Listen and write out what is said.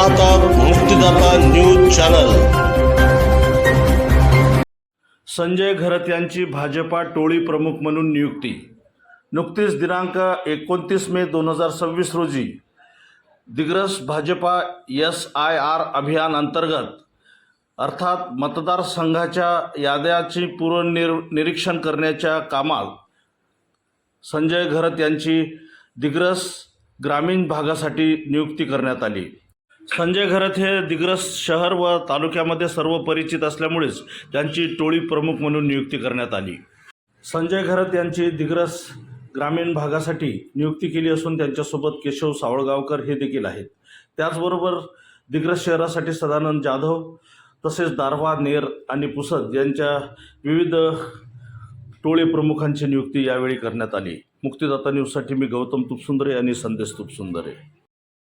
पाहतात मुक्तिदाता news channel. Sanjay घरत यांची भाजपा टोळी प्रमुख म्हणून नियुक्ती। नुकतीच दिनांक 29 मे 2026 रोजी दिग्रस भाजपा SIR अभियान अंतर्गत अर्थात मतदारसंघाच्या याद्याची निरीक्षण करण्याच्या कामात संजय घरत यांची दिग्रस ग्रामीण भागासाठी नियुक्ती करण्यात आली। संजय घरत हे दिग्रस शहर व तालुक्यामध्ये सर्व परिचित असल्यामुळेच त्यांची टोळी प्रमुख म्हणून नियुक्ती करण्यात आली। संजय घरत यांची दिग्रस ग्रामीण भागासाठी नियुक्ती केली असून त्यांच्यासोबत केशव सावळगावकर हे देखील आहेत। त्याचबरोबर दिग्रस शहरासाठी सदानंद जाधव तसेच दारव्हा, नेर आणि पुसद यांच्या विविध टोळी प्रमुखांची नियुक्ती यावेळी करण्यात आली। मुक्तिदाता न्यूजसाठी मी गौतम तुपसुंदरे आणि संदेश तुपसुंदरे।